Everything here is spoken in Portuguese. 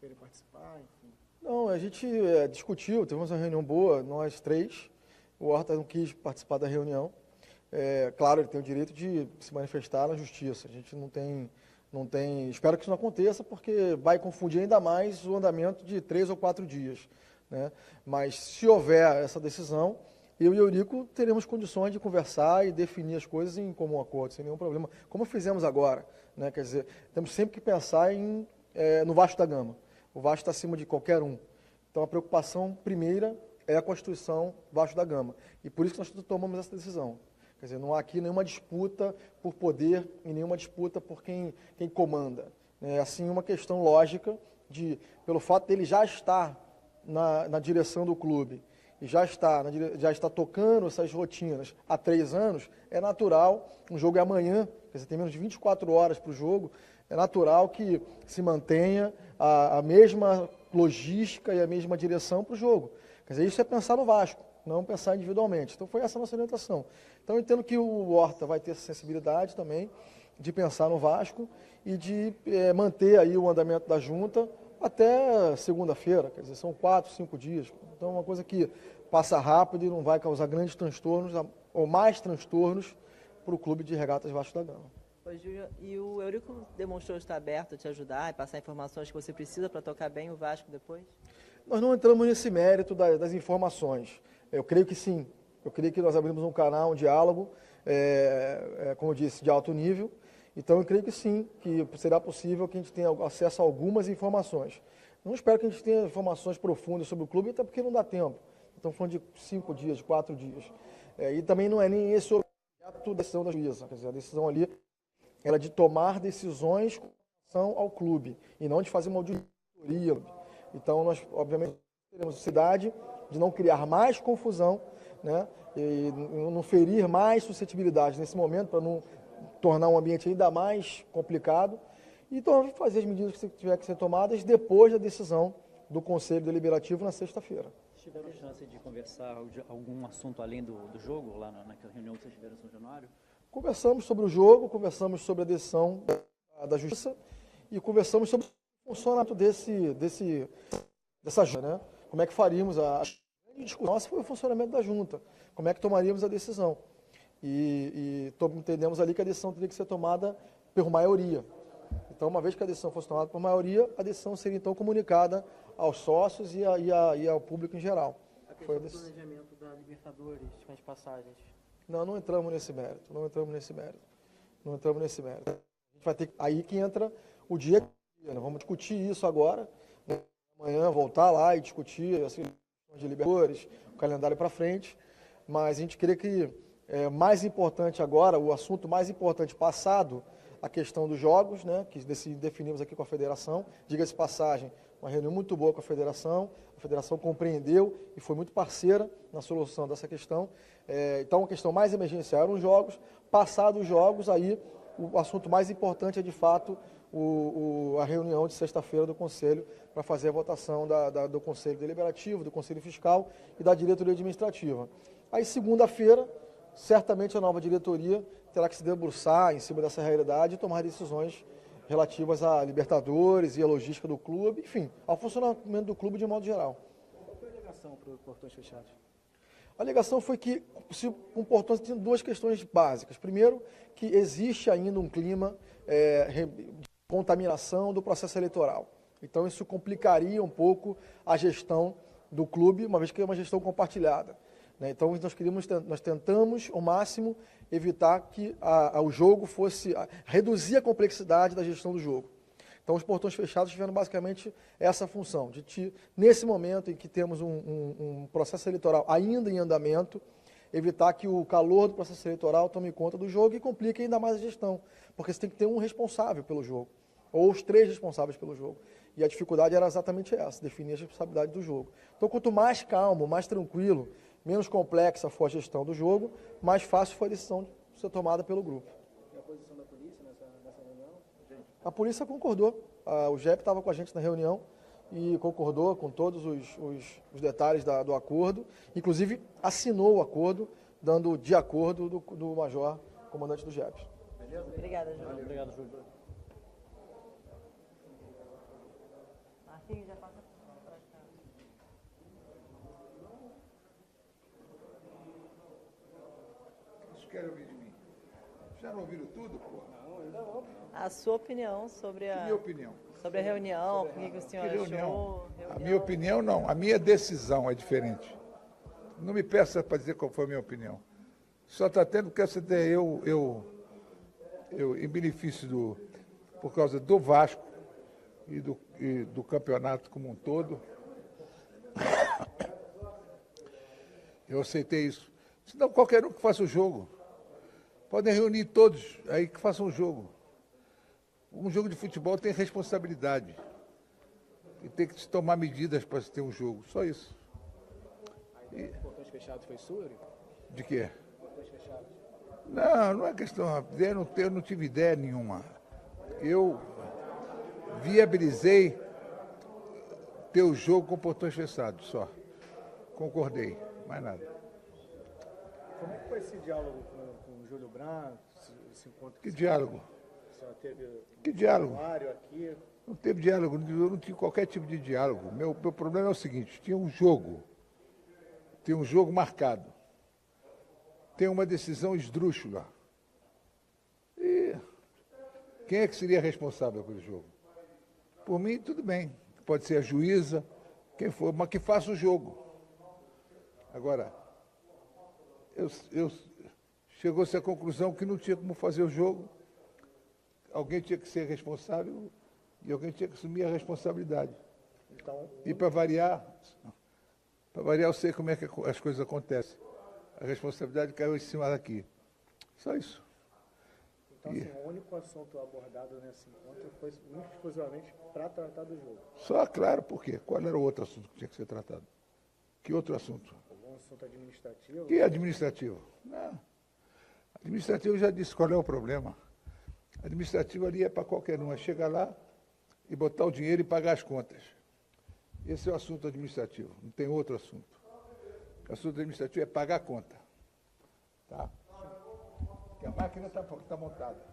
para ele participar, enfim? Não, a gente discutiu, tivemos uma reunião boa, nós três. O Horta não quis participar da reunião. Claro, ele tem o direito de se manifestar na justiça. A gente não tem, espero que isso não aconteça, porque vai confundir ainda mais o andamento de 3 ou 4 dias, né? Mas se houver essa decisão, eu e o Eurico teremos condições de conversar e definir as coisas em comum acordo, sem nenhum problema, como fizemos agora, né? Quer dizer, temos sempre que pensar no Vasco da Gama. O Vasco está acima de qualquer um. Então, a preocupação primeira é a Constituição Vasco da Gama. E por isso que nós tomamos essa decisão. Quer dizer, não há aqui nenhuma disputa por poder e nenhuma disputa por quem comanda. É assim uma questão lógica pelo fato dele já estar na direção do clube e já está tocando essas rotinas há 3 anos, é natural, um jogo é amanhã, quer dizer, tem menos de 24 horas para o jogo, é natural que se mantenha a mesma logística e a mesma direção para o jogo. Quer dizer, isso é pensar no Vasco, não pensar individualmente. Então foi essa a nossa orientação. Então eu entendo que o Horta vai ter essa sensibilidade também de pensar no Vasco e de manter aí o andamento da junta até segunda-feira, quer dizer, são 4, 5 dias. Então é uma coisa que passa rápido e não vai causar grandes transtornos ou mais transtornos para o Clube de Regatas Vasco da Gama. Oi, Júlio, e o Eurico demonstrou estar aberto a te ajudar e passar informações que você precisa para tocar bem o Vasco depois? Nós não entramos nesse mérito das informações. Eu creio que sim. Eu creio que nós abrimos um canal, um diálogo, como eu disse, de alto nível. Então, eu creio que sim, que será possível que a gente tenha acesso a algumas informações. Não espero que a gente tenha informações profundas sobre o clube, até porque não dá tempo. Estamos falando de 5 dias, 4 dias. E também não é nem esse o objeto da decisão da juíza. Quer dizer, a decisão ali era de tomar decisões com relação ao clube e não de fazer uma auditoria. Então, nós, obviamente, teremos necessidade de não criar mais confusão, né, e não ferir mais suscetibilidade nesse momento, para não tornar um ambiente ainda mais complicado. Então, fazer as medidas que tiver que ser tomadas depois da decisão do Conselho Deliberativo na sexta-feira. Tiveram chance de conversar de algum assunto além do jogo, lá naquela reunião que vocês tiveram em São Januário? Conversamos sobre o jogo, conversamos sobre a decisão da Justiça e conversamos sobre o funcionamento dessa junta, né? Como é que faríamos a discussão foi o funcionamento da junta, como é que tomaríamos a decisão. E entendemos ali que a decisão teria que ser tomada por maioria. Então, uma vez que a decisão fosse tomada por maioria, a decisão seria então comunicada aos sócios e ao público em geral. A questão do planejamento da Libertadores, com as passagens. Não entramos nesse mérito. A gente vai ter aí que entra o dia. Nós vamos discutir isso agora, né? Amanhã voltar lá e discutir assim, de Libertadores, o calendário para frente. Mas a gente crê que mais importante agora, o assunto mais importante passado, a questão dos jogos, né, que definimos aqui com a federação. Diga-se de passagem, uma reunião muito boa com a federação compreendeu e foi muito parceira na solução dessa questão. Então, a questão mais emergencial eram os jogos. Passados os jogos, aí o assunto mais importante é, de fato, a reunião de sexta-feira do Conselho para fazer a votação do Conselho Deliberativo, do Conselho Fiscal e da diretoria administrativa. Aí, segunda-feira, certamente a nova diretoria terá que se debruçar em cima dessa realidade e tomar decisões relativas à Libertadores e à logística do clube, enfim, ao funcionamento do clube de modo geral. Qual foi a alegação para os portões fechados? A alegação foi que com portões tinha 2 questões básicas. Primeiro, que existe ainda um clima de contaminação do processo eleitoral. Então, isso complicaria um pouco a gestão do clube, uma vez que é uma gestão compartilhada. Então, nós tentamos, ao máximo, evitar que o jogo fosse... reduzir a complexidade da gestão do jogo. Então, os portões fechados tiveram basicamente essa função, nesse momento em que temos um processo eleitoral ainda em andamento, evitar que o calor do processo eleitoral tome conta do jogo e complique ainda mais a gestão, porque você tem que ter um responsável pelo jogo, ou os 3 responsáveis pelo jogo. E a dificuldade era exatamente essa, definir as responsabilidades do jogo. Então, quanto mais calmo, mais tranquilo, menos complexa for a gestão do jogo, mais fácil foi a decisão de ser tomada pelo grupo. E a posição da polícia nessa reunião? A polícia concordou. O JEP estava com a gente na reunião e concordou com todos os detalhes do acordo. Inclusive, assinou o acordo, dando de acordo do major, comandante do JEP. Obrigada, Júlio. Obrigado, Júlio. Marquinhos, já passa pra cá. Vocês querem ouvir de mim? Já não ouviram tudo, pô? A sua opinião sobre E minha opinião? sobre a reunião, o que o senhor Que achou? reunião? A Reunião. minha opinião não, a minha decisão é diferente. Não me peça para dizer qual foi a minha opinião. Só está tendo porque essa ideia, em benefício por causa do Vasco e do campeonato como um todo, eu aceitei isso. Senão qualquer um que faça o jogo. Podem reunir todos aí que façam o jogo. Um jogo de futebol tem responsabilidade. E tem que se tomar medidas para se ter um jogo. Só isso. Portões fechados foi sua, Eurico? De quê? Portões fechados. Não é questão. Eu não tive ideia nenhuma. Eu viabilizei ter o jogo com portões fechados, só. Concordei, mais nada. Como é que foi esse diálogo com o Júlio Branco, esse encontro Que diálogo? a senhora teve Que diálogo? aqui? Não teve diálogo, eu não tive qualquer tipo de diálogo. Meu problema é o seguinte, tinha um jogo marcado, tem uma decisão esdrúxula. E quem é que seria responsável pelo jogo? Por mim, tudo bem. Pode ser a juíza, quem for, mas que faça o jogo. Agora, chegou-se à conclusão que não tinha como fazer o jogo, alguém tinha que ser responsável e alguém tinha que assumir a responsabilidade. Então, E para variar, eu sei como é que as coisas acontecem. A responsabilidade caiu em cima daqui. Só isso. assim, o único assunto abordado nesse encontro foi muito exclusivamente para tratar do jogo. Só, claro, por quê? Qual era o outro assunto que tinha que ser tratado? Que outro assunto? Algum assunto administrativo? Que administrativo? Não. Administrativo, eu já disse qual é o problema. Administrativo ali é para qualquer um, é chegar lá e botar o dinheiro e pagar as contas. Esse é o assunto administrativo, não tem outro assunto. O assunto administrativo é pagar a conta. Tá? Que a máquina está montada.